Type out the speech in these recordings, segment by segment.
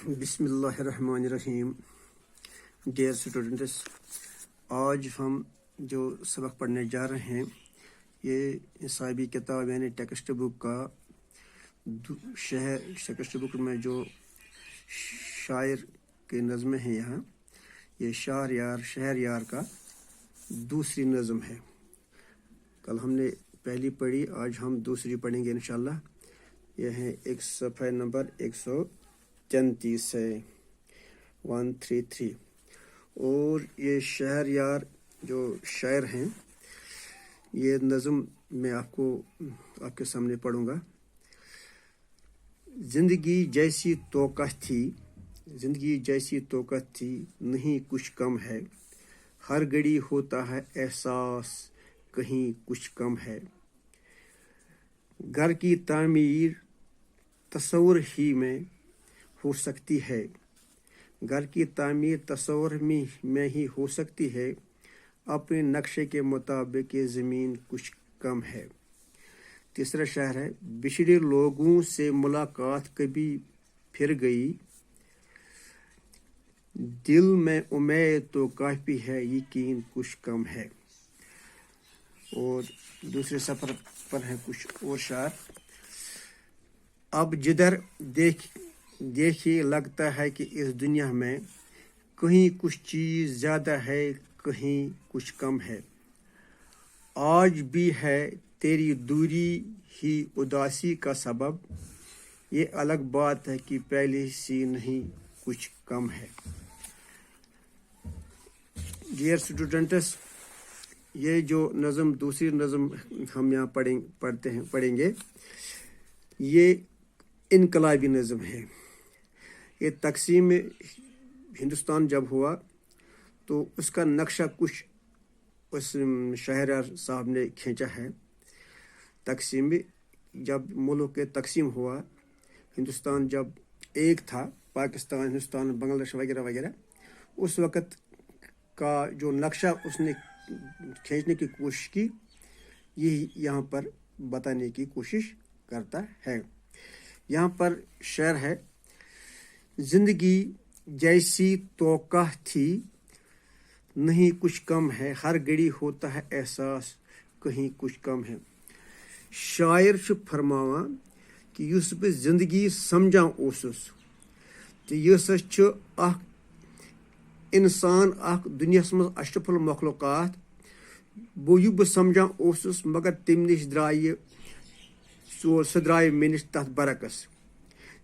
बिस्मिल्लाहिर्रहमानिर्रहीम। Dear students, आज हम जो सबक पढ़ने जा रहे हैं ये निसाबी किताब यानी टेक्स्ट बुक का टेक्स्ट बुक में जो शायर के नज़्म हैं यहाँ ये शहर यार का दूसरी नज़्म है। कल हमने पहली पढ़ी, आज हम दूसरी पढ़ेंगे इंशाल्लाह। यह है एक सफ़ा नंबर 133 है 133। और ये शहर यार जो शायर हैं ये नज़म मैं आपके सामने पढ़ूँगा। ज़िंदगी जैसी तोक़त थी नहीं कुछ कम है, हर घड़ी होता है एहसास कहीं कुछ कम है। घर की तामीर तस्वुर ही में हो सकती है, घर की तामीर तस्वुर में ही हो सकती है, अपने नक्शे के मुताबिक ये ज़मीन कुछ कम है। तीसरा शायर है, बिछड़े लोगों से मुलाकात कभी फिर गई, दिल में उम्मीद तो काफ़ी है, यकीन कुछ कम है। और दूसरे सफ़र पर है कुछ और शायर। अब जिधर देखिए लगता है कि इस दुनिया में कहीं कुछ चीज़ ज़्यादा है, कहीं कुछ कम है। आज भी है तेरी दूरी ही उदासी का सबब, ये अलग बात है कि पहले सी नहीं कुछ कम है। डियर स्टूडेंट्स, ये जो नज़म दूसरी नज़म हम यहाँ पढ़ेंगे ये इनकलाबी नज़म है। ये तकसीम हिंदुस्तान जब हुआ तो उसका नक्शा कुछ उस शायर साहब ने खींचा है। तकसीम जब मुल्क के तकसीम हुआ, हिंदुस्तान जब एक था, पाकिस्तान, हिंदुस्तान, बांग्लादेश वगैरह वगैरह, उस वक़्त का जो नक्शा उसने खींचने की कोशिश की, यही यहाँ पर बताने की कोशिश करता है। यहाँ पर शेर है, ज़िंदगी जैसी तोक़ा थी नहीं कुछ कम है, हर घड़ी होता है एहसास कहीं कुछ कम है। शायर छु फरमावा कि युस बह ज़िंदगी समझान ओसुस तो यह छु अख इंसान अख दुनियास मज अशरफुल मखलूकात बह समझान ओसुस, मगर तम नश द्राय सह द्राय मे नश तथ बरकस।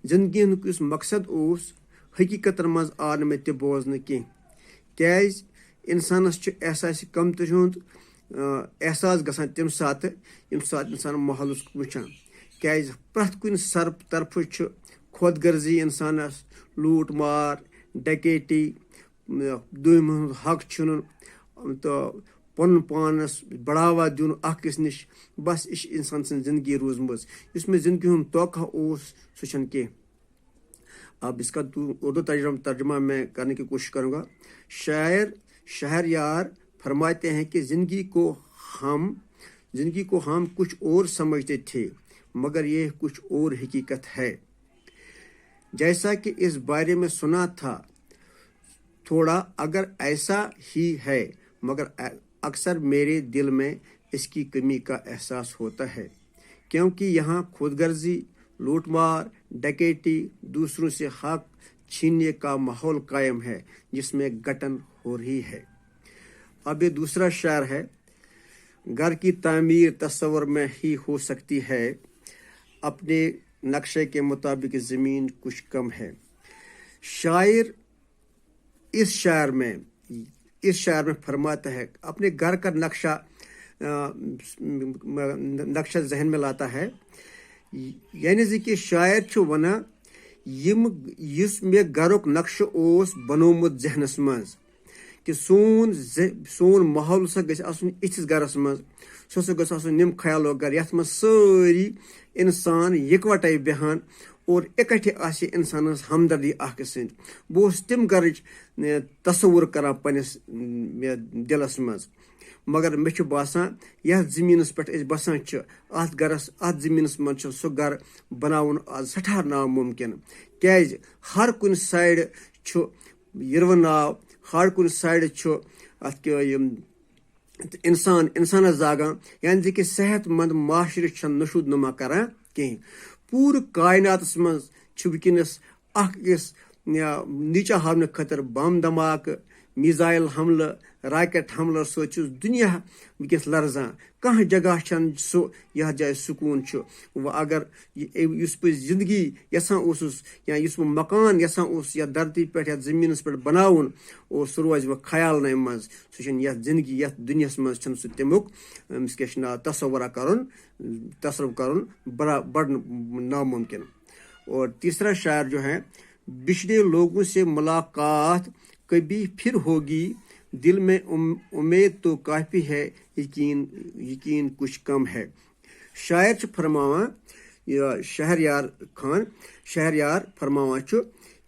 जिंदगी हुंद मकसद ओस हकीकत मज आव मे तह बोजन कह, कैज इंसानस एहसास कमतरी हुंद एहसास गसान तम सात इंसान माहौल वुचान, कैज प्रथ कुन तरफ खुद गर्जी इंसानस, लूट मार, डकैती, दुम हुंद हक छुन तो पन पानस बढ़ावा दिन अकिस नश, बस इस इंसान सं जिंदगी रोजम। इसमें जिंदगी हुंद तोक़ा ओस सह कह। अब इसका उर्दू तर्जुमा मैं करने की कोशिश करूँगा। शहर यार फरमाते हैं कि ज़िंदगी को हम कुछ और समझते थे, मगर यह कुछ और हकीकत है। जैसा कि इस बारे में सुना था थोड़ा, अगर ऐसा ही है, मगर अक्सर मेरे दिल में इसकी कमी का एहसास होता है, क्योंकि यहाँ खुदगर्जी, लूटमार, डकैती, दूसरों से हक छीनने का माहौल कायम है, जिसमें गठन हो रही है। अब ये दूसरा शायर है, घर की तामीर तस्वुर में ही हो सकती है, अपने नक्शे के मुताबिक ज़मीन कुछ कम है। शायर इस शायर में फरमाता है, अपने घर का नक्शा जहन में लाता है, यानी कि शायर छु वना युस मे घरुक नक्श ओस बनोमुत जहनस मज कि सोन माहौल सा गछ आसुन इथिस घरस मज, सह गछ आसुन निम ख्यालो घर यथ मज सारी इंसान यकवटे बेहान और इकट्ठे आसे इंसानस हमदर्दी अख सद। बह तम घरच तस्वुर करान पन्निस दिलस मज, मगर मे छ बासान यथ जमीनस पे अस बसान अत गरस अत जमीनस मन सह गर बनावन आज सठा नामुमकिन क्या हर कुन साइड यरव नाव हर कुन साइड अत इंसान जागान यानी कि सेहतमंद माशरे नशूद नुमा करान कहें पूरे कायनात मज वनस नीचा हावन खतर बम धमाक मिसाइल हमल रॉकेट हमल सो दुनिया वनस लर्जान कह जगह सो यह जाए सुकून व अगर पे जिंदगी यसान या मकान यसान या धरती पे या जमीन पे बनावन और सह रोज वह ख्याल मज सह जिंदगी यथ दुनिया मज सह तमुक क्या तस्वर कर बड़ नामुमकिन। और तीसरा शायर जो है, बिछड़े लोगों से मुलाकात कभी फिर होगी, दिल में उम्मीद तो काफ़ी है, यकीन कुछ कम है। शायर फरमावा शहरयार खान शहरयार फरमावा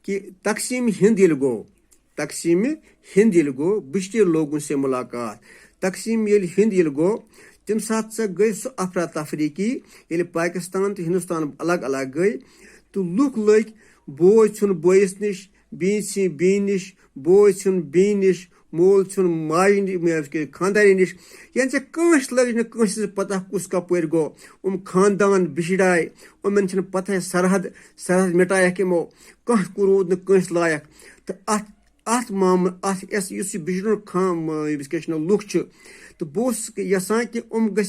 कि तकसीम हिंद यिल गो बिछड़े लोगों से मुलाकात। तकसीम हिंद यिल गो तम सात गई सह अफरा तफरी की ये पाकिस्तान तो हिंदुस्तान अलग अलग गई तो लुक लग बोझ छुन बोइस निश बी बी निश बोझ छुन बी निश मोल छुन माय खानदारी निश यानी कंस लग नस पता कुस कपर गो खानदान बिछड़ाए उमन पता सरहद मिटायक यमो कह रूद नस लायक तो अत मामल अत बिछड़न लुक तो बह यसान कि मे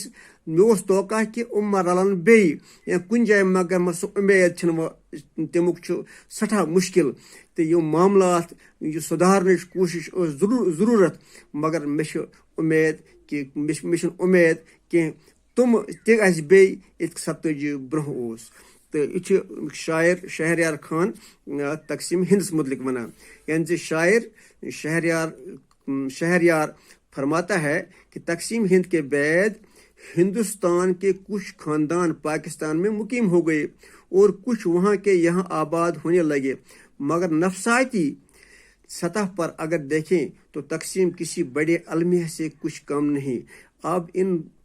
तोका कि मा रलन बे या कुन जाए मगर सह उम्मीद तमुक सठा मुश्किल तो ये मामलात यह सुधारन कोशिश जरूरत मगर मे उम्मीद कि मे उम्मीद कह तुम तस बे 70 ब्रोह तो यह शायर शहरयार खान तकसीम हिंदस मुतलिक वनान यानी शायर शहरयार फरमाता है कि तकसीम हिंद के बाद हिंदुस्तान के कुछ खानदान पाकिस्तान में मुकीम हो गए और कुछ वहाँ के यहाँ आबाद होने लगे, मगर नफसाती सतह पर अगर देखें तो तकसीम किसी बड़े अलमिया से कुछ कम नहीं। अब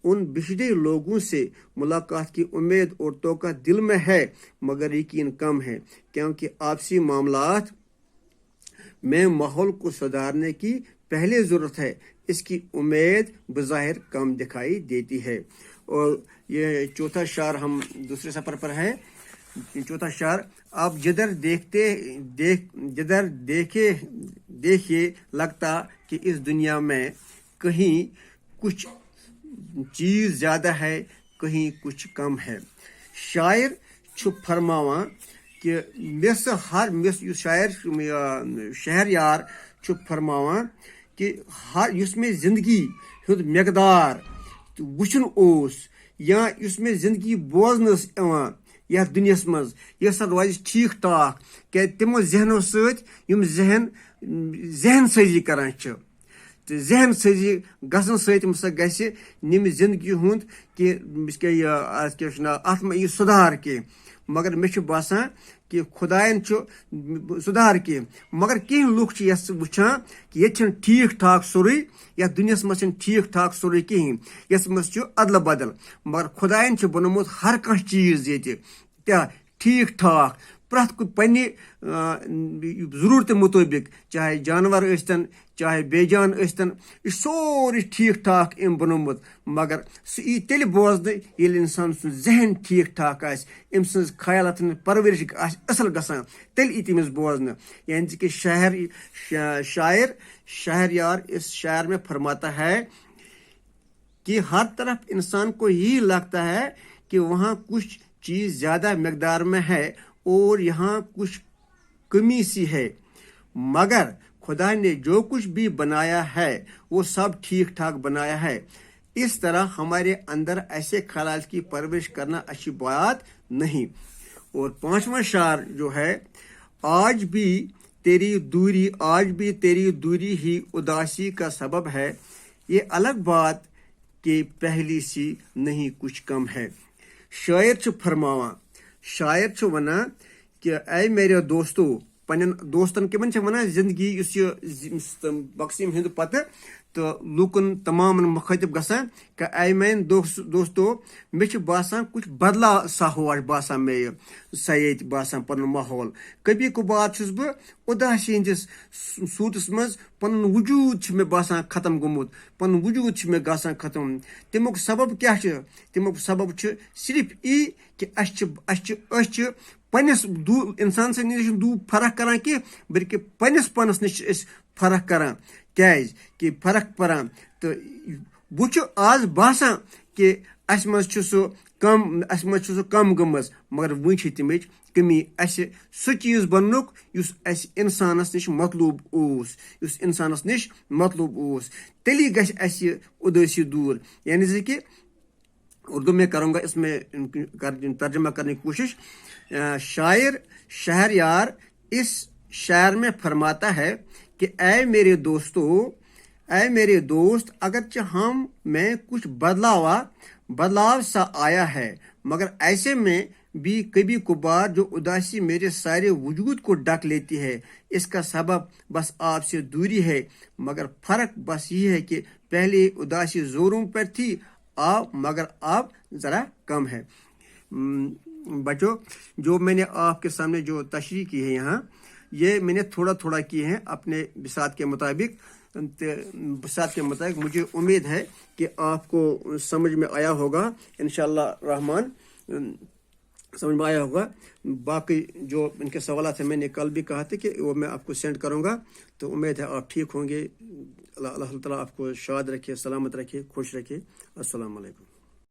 उन बिछड़े लोगों से मुलाकात की उम्मीद और तोका दिल में है मगर यकीन कम है, क्योंकि आपसी मामलात में माहौल को सुधारने की पहले ज़रूरत है, इसकी उम्मीद बज़ाहिर कम दिखाई देती है। और ये चौथा शार हम दूसरे सफ़र पर है। चौथा शार, आप जिधर देखिए लगता कि इस दुनिया में कहीं कुछ चीज़ ज़्यादा है, कहीं कुछ कम है। शायर फरमावा कि शायर शहरयार फरमावा कि हर उसमें ज़िंदगी हुंद मकदार वुचन ओस या उसमें ज़िंदगी बोजनस यवान यह दुनिया मज यह रोज ठीक ठाक क्या तमो जहनों सम जहन साजी करान तो जहन साजी गसन सा गि निम जिंदगी हुंद कि अत में सुधार कह मगर मे बासान कि खुदायन सुधार कह मगर कह लुक वुचान कि ये ठीक ठाक सोरे या दुनिया मज ठीक ठाक सोरे कहें यस मज अदल बदल मगर खुदायन बनोमुत हर कह चीज़ ये ठीक ठाक प्रत पन्ने ज़रूरत मुताबिक चाहे जानवर यस्तन चाहे बेजान यस्तन यह सोरे ठीक ठाक अम बनोमुत मगर सह तेल बोजन ये इंसान सुन जहन ठीक ठाक अम सज ख्यालत परवरिश असल गसान तेल तमिस बोजन यानी कि शायर शहरयार इस शायर में फरमाता है कि हर तरफ इंसान को यही लगता है कि वहाँ कुछ चीज़ ज़्यादा मकदार में है और यहाँ कुछ कमी सी है, मगर खुदा ने जो कुछ भी बनाया है वो सब ठीक ठाक बनाया है। इस तरह हमारे अंदर ऐसे ख्यालात की परवरिश करना अच्छी बात नहीं। और पांचवा शार जो है, आज भी तेरी दूरी ही उदासी का सबब है, ये अलग बात कि पहली सी नहीं कुछ कम है। शायर फरमावा शायर वना कि ऐ मेरे दोस्तों पन्न दोस्तन कमन वना जिंदगी तकसीम हिंद पत तो लूकन तमाम मुखातिब गसान कि आई मैन दोस्तों मे बासान कुछ बदला सा हुआ बासान मे सैद बासान पन माहौल कभी कभार छुस बह उदासी हंदिस सूरतस मज पन वजूद मे बासान खत्म गोमुत पन वजूद मे गासान खत्म तमुक सबब क्या तमुक सबब सिर्फ यी कि अस पन्निस इंसान से निश दूर फर्क करान कि बल्कि पन्निस पनस निश फर्क करान कैज कि फर्क परान तो बुच आज बासान कि अस मज सह कम गमज मगर वन तमिच कमी अस सह चीज बननुक युस अस इंसानस निश मतलूब ओस युस इंसानस निश मतलूब ओस तेली गछ अस उदासी दूर यानी से कि उर्दू में करूँगा इसमें तर्जमा करने की कोशिश शायर शहरयार इस शायर में फरमाता है कि ऐ मेरे दोस्त अगरचे हम में कुछ बदलाव सा आया है मगर ऐसे में भी कभी कभार जो उदासी मेरे सारे वजूद को ढक लेती है इसका सबब बस आपसे दूरी है मगर फर्क बस ये है कि पहले उदासी जोरों पर थी मगर आप ज़रा कम है। बच्चों जो मैंने आपके सामने जो तशरीह की है यहाँ ये मैंने थोड़ा थोड़ा किए हैं अपने बिसात के मुताबिक मुझे उम्मीद है कि आपको समझ में आया होगा इंशाअल्लाह रहमान समझ में आया होगा। बाकी जो इनके सवाल थे मैंने कल भी कहा था कि वो मैं आपको सेंड करूँगा तो उम्मीद है आप ठीक होंगे। अल्लाह ताला आपको शाद रखे सलामत रखे खुश रखे। अस्सलाम वालेकुम।